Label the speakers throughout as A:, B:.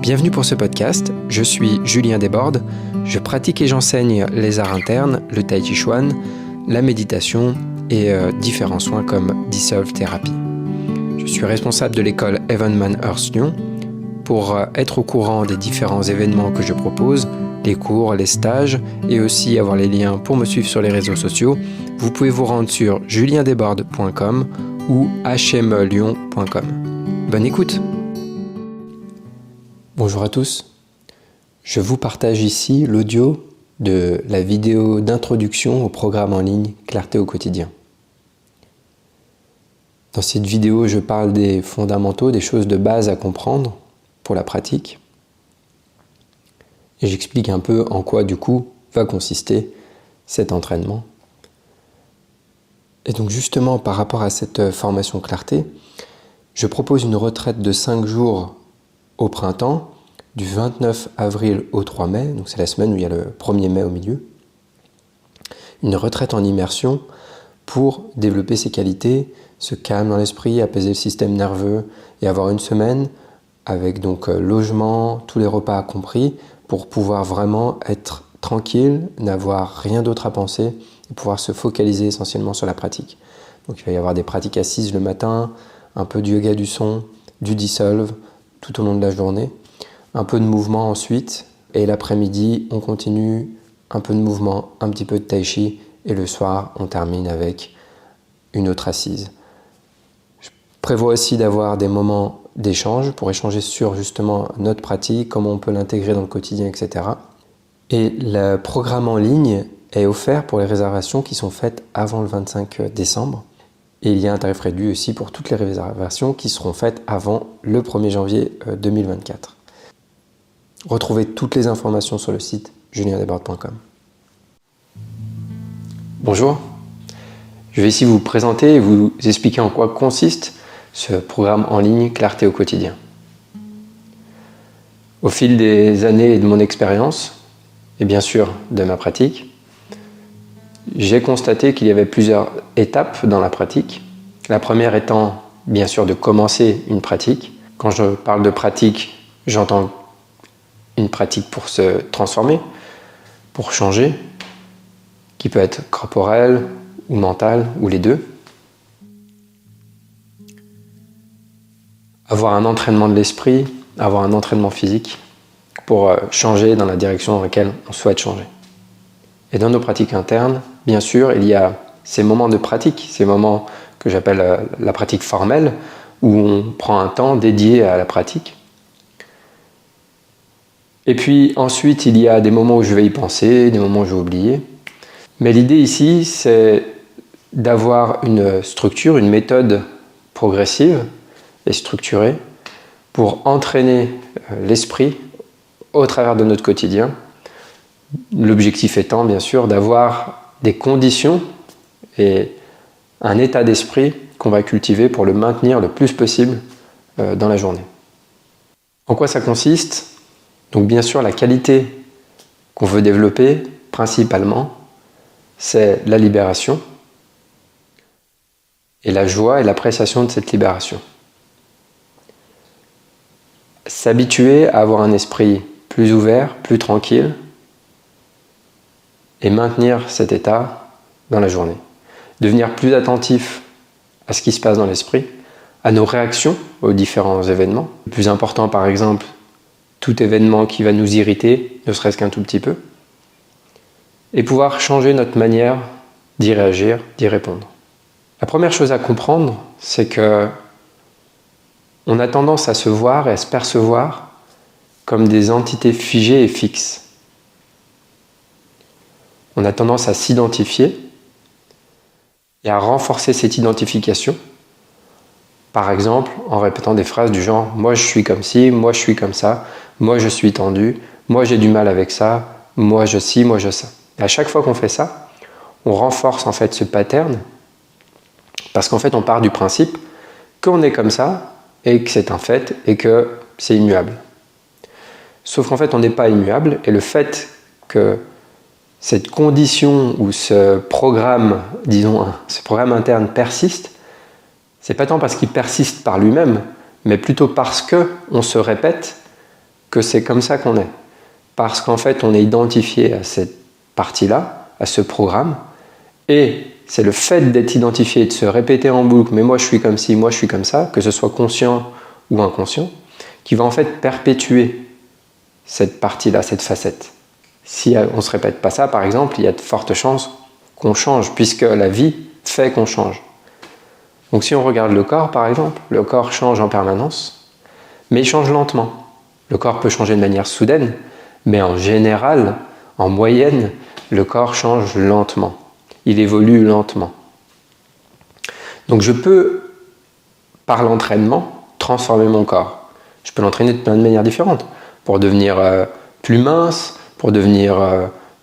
A: Bienvenue pour ce podcast, je suis Julien Desbordes, je pratique et j'enseigne les arts internes, le tai chi chuan, la méditation et différents soins comme Dissolve Therapy. Je suis responsable de l'école Evenman Earth Lyon. Pour être au courant des différents événements que je propose, les cours, les stages et aussi avoir les liens pour me suivre sur les réseaux sociaux, vous pouvez vous rendre sur juliendesbordes.com ou hmelyon.com. Bonne écoute! Bonjour à tous, je vous partage ici l'audio de la vidéo d'introduction au programme en ligne Clarté au quotidien. Dans cette vidéo, je parle des fondamentaux, des choses de base à comprendre pour la pratique. Et j'explique un peu en quoi du coup va consister cet entraînement. Et donc justement par rapport à cette formation Clarté, je propose une retraite de 5 jours au printemps, du 29 avril au 3 mai, donc c'est la semaine où il y a le 1er mai au milieu. Une retraite en immersion pour développer ses qualités, se calmer dans l'esprit, apaiser le système nerveux et avoir une semaine avec donc logement, tous les repas compris, pour pouvoir vraiment être tranquille, n'avoir rien d'autre à penser et pouvoir se focaliser essentiellement sur la pratique. Donc il va y avoir des pratiques assises le matin, un peu du yoga du son, du dissolve tout au long de la journée, un peu de mouvement ensuite, et l'après-midi on continue un peu de mouvement, un petit peu de tai chi, et le soir on termine avec une autre assise. Je prévois aussi d'avoir des moments d'échange pour échanger sur justement notre pratique, comment on peut l'intégrer dans le quotidien, etc. Et le programme en ligne est offert pour les réservations qui sont faites avant le 25 décembre. Et il y a un tarif réduit aussi pour toutes les réservations qui seront faites avant le 1er janvier 2024. Retrouvez toutes les informations sur le site juliendesbordes.com. Bonjour, je vais ici vous présenter et vous expliquer en quoi consiste ce programme en ligne Clarté au quotidien. Au fil des années et de mon expérience, et bien sûr de ma pratique, j'ai constaté qu'il y avait plusieurs étapes dans la pratique. La première étant, bien sûr, de commencer une pratique. Quand je parle de pratique, j'entends une pratique pour se transformer, pour changer, qui peut être corporelle ou mentale, ou les deux. Avoir un entraînement de l'esprit, avoir un entraînement physique pour changer dans la direction dans laquelle on souhaite changer. Et dans nos pratiques internes, bien sûr, il y a ces moments de pratique, ces moments que j'appelle la pratique formelle, où on prend un temps dédié à la pratique. Et puis ensuite, il y a des moments où je vais y penser, des moments où je vais oublier. Mais l'idée ici, c'est d'avoir une structure, une méthode progressive et structurée pour entraîner l'esprit au travers de notre quotidien. L'objectif étant, bien sûr, d'avoir des conditions et un état d'esprit qu'on va cultiver pour le maintenir le plus possible dans la journée. En quoi ça consiste ? Donc bien sûr, la qualité qu'on veut développer, principalement, c'est la libération et la joie et l'appréciation de cette libération. S'habituer à avoir un esprit plus ouvert, plus tranquille, et maintenir cet état dans la journée. Devenir plus attentif à ce qui se passe dans l'esprit, à nos réactions aux différents événements. Le plus important, par exemple, tout événement qui va nous irriter, ne serait-ce qu'un tout petit peu. Et pouvoir changer notre manière d'y réagir, d'y répondre. La première chose à comprendre, c'est que on a tendance à se voir et à se percevoir comme des entités figées et fixes. On a tendance à s'identifier et à renforcer cette identification, par exemple en répétant des phrases du genre « moi je suis comme ci, moi je suis comme ça, moi je suis tendu, moi j'ai du mal avec ça, moi je ci, moi je ça ». Et à chaque fois qu'on fait ça, on renforce en fait ce pattern parce qu'en fait on part du principe qu'on est comme ça et que c'est un fait et que c'est immuable. Sauf qu'en fait on n'est pas immuable et le fait que cette condition ou ce programme, disons, ce programme interne persiste, c'est pas tant parce qu'il persiste par lui-même, mais plutôt parce qu'on se répète que c'est comme ça qu'on est. Parce qu'en fait, on est identifié à cette partie-là, à ce programme, et c'est le fait d'être identifié, de se répéter en boucle, mais moi je suis comme ci, moi je suis comme ça, que ce soit conscient ou inconscient, qui va en fait perpétuer cette partie-là, cette facette. Si on ne se répète pas ça, par exemple, il y a de fortes chances qu'on change, puisque la vie fait qu'on change. Donc si on regarde le corps, par exemple, le corps change en permanence, mais il change lentement. Le corps peut changer de manière soudaine, mais en général, en moyenne, le corps change lentement. Il évolue lentement. Donc je peux, par l'entraînement, transformer mon corps. Je peux l'entraîner de plein de manières différentes, pour devenir plus mince, pour devenir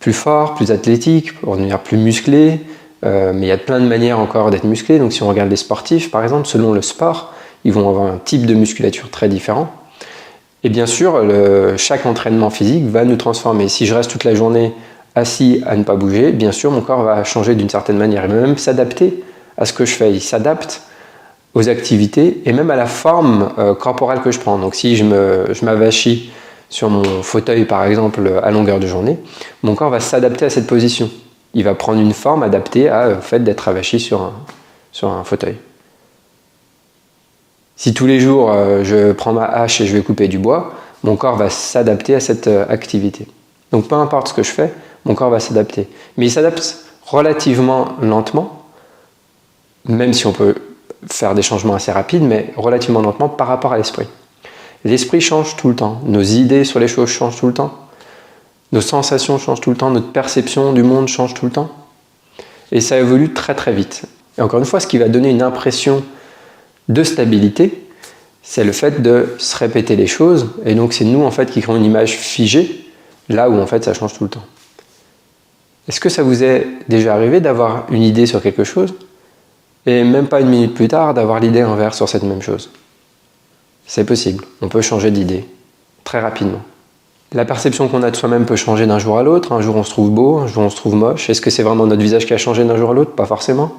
A: plus fort, plus athlétique, pour devenir plus musclé, mais il y a plein de manières encore d'être musclé. Donc si on regarde les sportifs, par exemple, selon le sport, ils vont avoir un type de musculature très différent. Et bien sûr, chaque entraînement physique va nous transformer. Si je reste toute la journée assis à ne pas bouger, bien sûr, mon corps va changer d'une certaine manière. Il va même s'adapter à ce que je fais. Il s'adapte aux activités et même à la forme corporelle que je prends. Donc si je m'avachis sur mon fauteuil, par exemple, à longueur de journée, mon corps va s'adapter à cette position. Il va prendre une forme adaptée au fait d'être avachi sur un fauteuil. Si tous les jours je prends ma hache et je vais couper du bois, mon corps va s'adapter à cette activité. Donc peu importe ce que je fais, mon corps va s'adapter. Mais il s'adapte relativement lentement, même si on peut faire des changements assez rapides, mais relativement lentement par rapport à l'esprit. L'esprit change tout le temps, nos idées sur les choses changent tout le temps, nos sensations changent tout le temps, notre perception du monde change tout le temps. Et ça évolue très très vite. Et encore une fois, ce qui va donner une impression de stabilité, c'est le fait de se répéter les choses, et donc c'est nous en fait qui créons une image figée, là où en fait ça change tout le temps. Est-ce que ça vous est déjà arrivé d'avoir une idée sur quelque chose, et même pas une minute plus tard d'avoir l'idée inverse sur cette même chose? C'est possible, on peut changer d'idée très rapidement. La perception qu'on a de soi-même peut changer d'un jour à l'autre, un jour on se trouve beau, un jour on se trouve moche. Est-ce que c'est vraiment notre visage qui a changé d'un jour à l'autre? Pas forcément.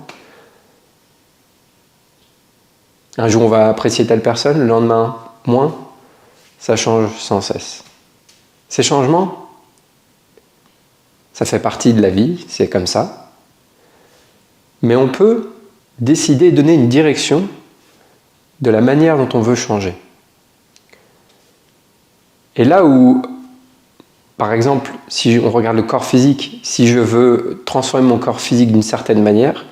A: Un jour on va apprécier telle personne, le lendemain moins. Ça change sans cesse. Ces changements, ça fait partie de la vie, c'est comme ça. Mais on peut décider, donner une direction de la manière dont on veut changer. Et là où, par exemple, si on regarde le corps physique, si je veux transformer mon corps physique d'une certaine manière,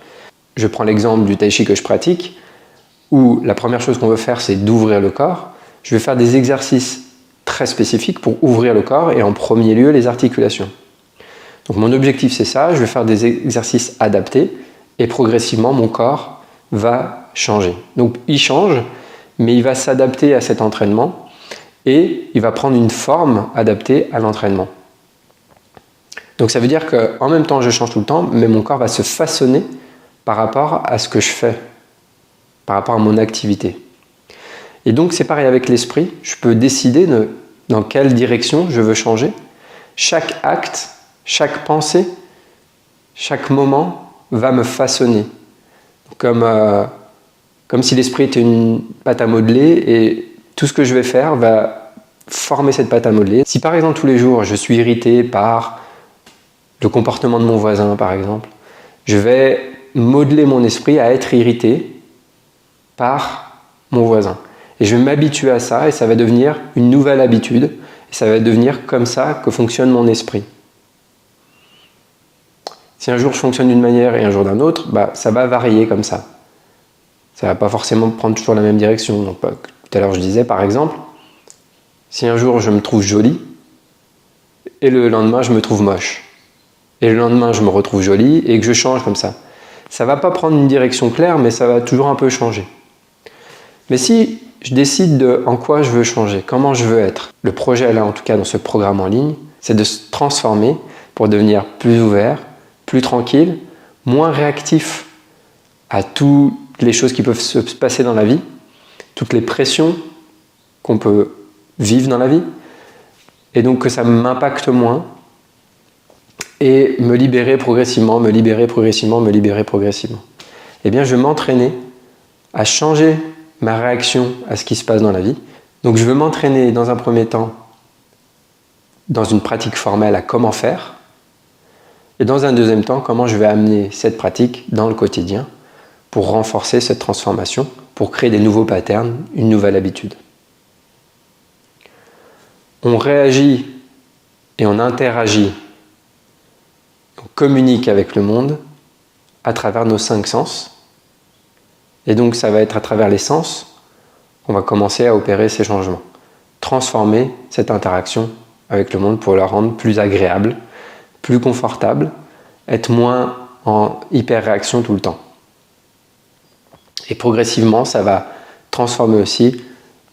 A: je prends l'exemple du tai chi que je pratique, où la première chose qu'on veut faire, c'est d'ouvrir le corps. Je vais faire des exercices très spécifiques pour ouvrir le corps et en premier lieu les articulations. Donc mon objectif c'est ça, je vais faire des exercices adaptés et progressivement mon corps va changer. Donc il change, mais il va s'adapter à cet entraînement et il va prendre une forme adaptée à l'entraînement. Donc ça veut dire qu'en même temps je change tout le temps, mais mon corps va se façonner par rapport à ce que je fais, par rapport à mon activité. Et donc c'est pareil avec l'esprit, je peux décider dans quelle direction je veux changer. Chaque acte, chaque pensée, chaque moment va me façonner. Comme si l'esprit était une pâte à modeler et tout ce que je vais faire va former cette pâte à modeler. Si par exemple tous les jours je suis irrité par le comportement de mon voisin par exemple, je vais modeler mon esprit à être irrité par mon voisin. Et je vais m'habituer à ça et ça va devenir une nouvelle habitude. Et ça va devenir comme ça que fonctionne mon esprit. Si un jour je fonctionne d'une manière et un jour d'un autre, ça va varier comme ça. Ça ne va pas forcément prendre toujours la même direction. Donc, tout à l'heure je disais par exemple, si un jour je me trouve jolie et le lendemain je me trouve moche. Et le lendemain je me retrouve jolie et que je change comme ça. Ça ne va pas prendre une direction claire mais ça va toujours un peu changer. Mais si je décide de en quoi je veux changer, comment je veux être, le projet là en tout cas dans ce programme en ligne, c'est de se transformer pour devenir plus ouvert, plus tranquille, moins réactif à toutes les choses qui peuvent se passer dans la vie, toutes les pressions qu'on peut vivre dans la vie, et donc que ça m'impacte moins, et me libérer progressivement, me libérer progressivement, me libérer progressivement. Eh bien, je vais m'entraîner à changer ma réaction à ce qui se passe dans la vie. Donc je veux m'entraîner dans un premier temps dans une pratique formelle à comment faire, et dans un deuxième temps, comment je vais amener cette pratique dans le quotidien pour renforcer cette transformation, pour créer des nouveaux patterns, une nouvelle habitude. On réagit et on interagit, on communique avec le monde à travers nos 5 sens. Et donc ça va être à travers les sens qu'on va commencer à opérer ces changements. Transformer cette interaction avec le monde pour la rendre plus agréable, plus confortable, être moins en hyper-réaction tout le temps. Et progressivement, ça va transformer aussi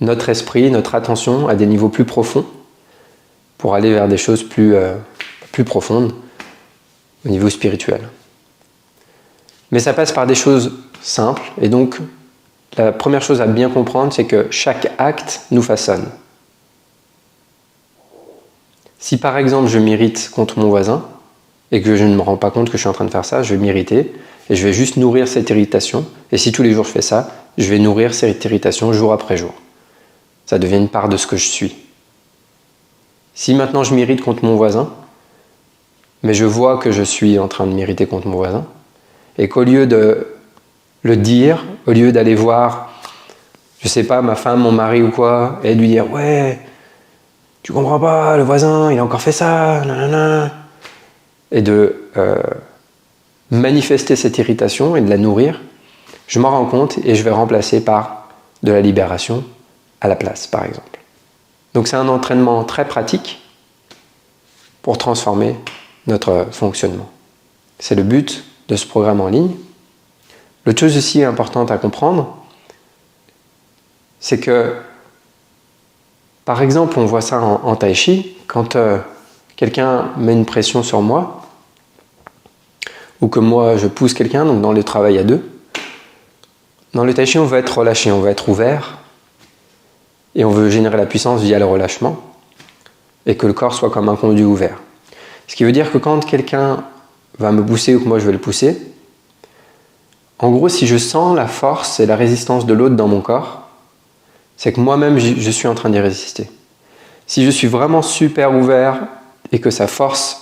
A: notre esprit, notre attention à des niveaux plus profonds pour aller vers des choses plus profondes au niveau spirituel. Mais ça passe par des choses simples, et donc la première chose à bien comprendre, c'est que chaque acte nous façonne. Si par exemple je m'irrite contre mon voisin, et que je ne me rends pas compte que je suis en train de faire ça, je vais m'irriter, et je vais juste nourrir cette irritation, et si tous les jours je fais ça, je vais nourrir cette irritation jour après jour. Ça devient une part de ce que je suis. Si maintenant je m'irrite contre mon voisin, mais je vois que je suis en train de m'irriter contre mon voisin, et qu'au lieu de le dire, au lieu d'aller voir, je sais pas, ma femme, mon mari ou quoi, et de lui dire « Ouais, tu comprends pas, le voisin, il a encore fait ça, nanana », et de manifester cette irritation et de la nourrir, je m'en rends compte et je vais remplacer par de la libération à la place, par exemple. Donc c'est un entraînement très pratique pour transformer notre fonctionnement. C'est le but de ce programme en ligne. L'autre chose aussi importante à comprendre, c'est que, par exemple, on voit ça en tai chi, quand quelqu'un met une pression sur moi, ou que moi je pousse quelqu'un, donc dans le travail à deux, dans le tai chi on veut être relâché, on veut être ouvert, et on veut générer la puissance via le relâchement, et que le corps soit comme un conduit ouvert. Ce qui veut dire que quand quelqu'un va me pousser ou que moi je vais le pousser, en gros, si je sens la force et la résistance de l'autre dans mon corps, c'est que moi-même, je suis en train d'y résister. Si je suis vraiment super ouvert et que sa force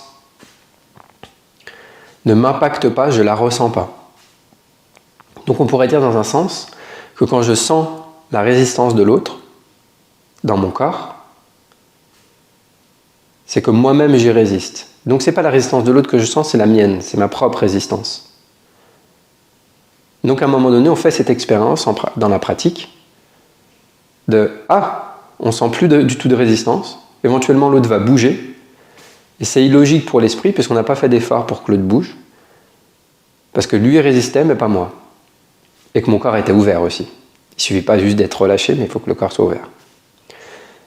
A: ne m'impacte pas, je ne la ressens pas. Donc on pourrait dire dans un sens que quand je sens la résistance de l'autre dans mon corps, c'est que moi-même j'y résiste. Donc ce n'est pas la résistance de l'autre que je sens, c'est la mienne, c'est ma propre résistance. Donc à un moment donné, on fait cette expérience dans la pratique de « Ah, on sent plus du tout de résistance, éventuellement l'autre va bouger, et c'est illogique pour l'esprit puisqu'on n'a pas fait d'effort pour que l'autre bouge, parce que lui résistait mais pas moi, et que mon corps était ouvert aussi. Il ne suffit pas juste d'être relâché, mais il faut que le corps soit ouvert.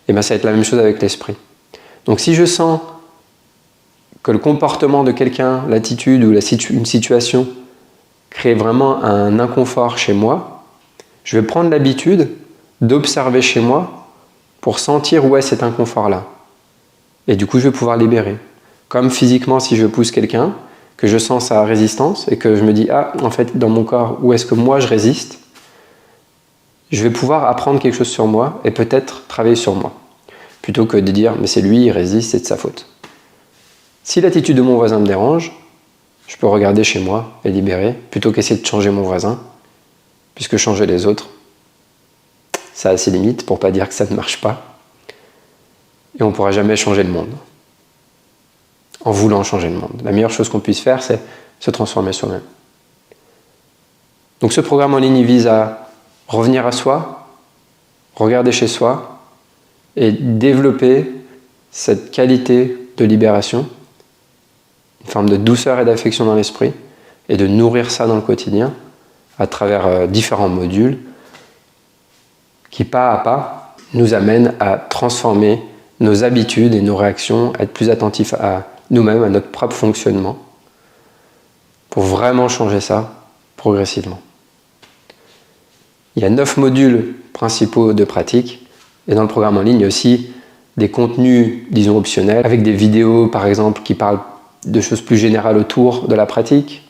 A: Et bien ça va être la même chose avec l'esprit. Donc si je sens que le comportement de quelqu'un, l'attitude ou une situation crée vraiment un inconfort chez moi, je vais prendre l'habitude d'observer chez moi pour sentir où est cet inconfort-là. Et du coup, je vais pouvoir libérer. Comme physiquement, si je pousse quelqu'un, que je sens sa résistance et que je me dis « Ah, en fait, dans mon corps, où est-ce que moi je résiste ?» Je vais pouvoir apprendre quelque chose sur moi et peut-être travailler sur moi. Plutôt que de dire « Mais c'est lui, il résiste, c'est de sa faute. » Si l'attitude de mon voisin me dérange, je peux regarder chez moi et libérer, plutôt qu'essayer de changer mon voisin, puisque changer les autres, ça a ses limites, pour ne pas dire que ça ne marche pas. Et on ne pourra jamais changer le monde, en voulant changer le monde. La meilleure chose qu'on puisse faire, c'est se transformer soi-même. Donc ce programme en ligne, il vise à revenir à soi, regarder chez soi, et développer cette qualité de libération, une forme de douceur et d'affection dans l'esprit, et de nourrir ça dans le quotidien à travers différents modules qui, pas à pas, nous amènent à transformer nos habitudes et nos réactions, à être plus attentifs à nous-mêmes, à notre propre fonctionnement, pour vraiment changer ça progressivement. Il y a 9 modules principaux de pratique, et dans le programme en ligne, il y a aussi des contenus, disons, optionnels, avec des vidéos, par exemple, qui parlent de choses plus générales autour de la pratique,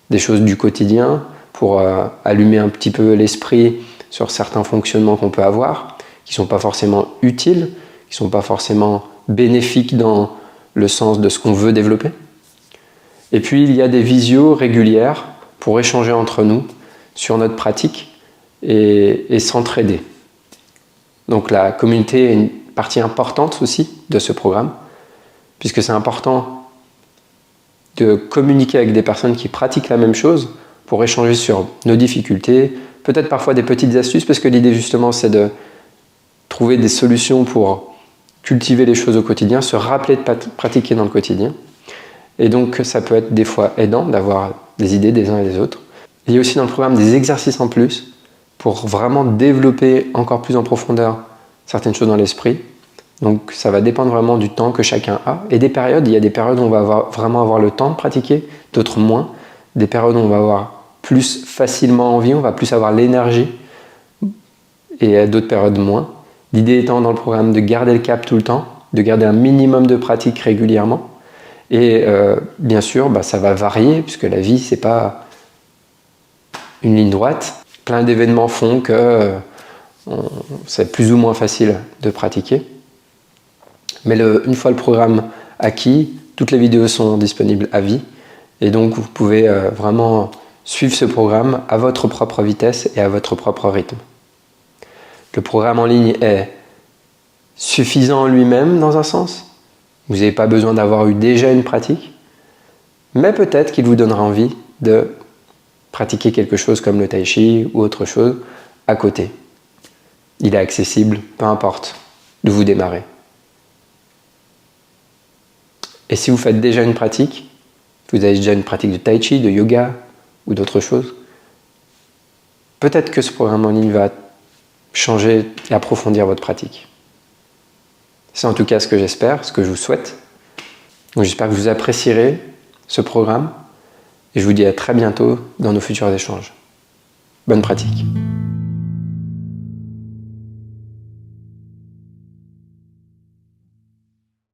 A: des choses du quotidien, pour allumer un petit peu l'esprit sur certains fonctionnements qu'on peut avoir, qui ne sont pas forcément utiles, qui ne sont pas forcément bénéfique dans le sens de ce qu'on veut développer. Et puis il y a des visios régulières pour échanger entre nous sur notre pratique et s'entraider. Donc la communauté est une partie importante aussi de ce programme, puisque c'est important de communiquer avec des personnes qui pratiquent la même chose pour échanger sur nos difficultés, peut-être parfois des petites astuces, parce que l'idée justement c'est de trouver des solutions pour cultiver les choses au quotidien, se rappeler de pratiquer dans le quotidien. Et donc ça peut être des fois aidant d'avoir des idées des uns et des autres. Il y a aussi dans le programme des exercices en plus pour vraiment développer encore plus en profondeur certaines choses dans l'esprit. Donc ça va dépendre vraiment du temps que chacun a. Et des périodes, il y a des périodes où on va vraiment avoir le temps de pratiquer, d'autres moins. Des périodes où on va avoir plus facilement envie, on va plus avoir l'énergie, et d'autres périodes moins. L'idée étant dans le programme de garder le cap tout le temps, de garder un minimum de pratique régulièrement. Et bien sûr, ça va varier, puisque la vie, c'est pas une ligne droite. Plein d'événements font que c'est plus ou moins facile de pratiquer. Mais une fois le programme acquis, toutes les vidéos sont disponibles à vie. Et donc, vous pouvez vraiment suivre ce programme à votre propre vitesse et à votre propre rythme. Le programme en ligne est suffisant en lui-même dans un sens. Vous n'avez pas besoin d'avoir eu déjà une pratique, mais peut-être qu'il vous donnera envie de pratiquer quelque chose comme le tai chi ou autre chose à côté. Il est accessible, peu importe d'où vous démarrez. Et si vous faites déjà une pratique, vous avez déjà une pratique de tai chi, de yoga ou d'autres choses, peut-être que ce programme en ligne va changer et approfondir votre pratique. C'est en tout cas ce que j'espère, ce que je vous souhaite. Donc j'espère que vous apprécierez ce programme et je vous dis à très bientôt dans nos futurs échanges. Bonne pratique.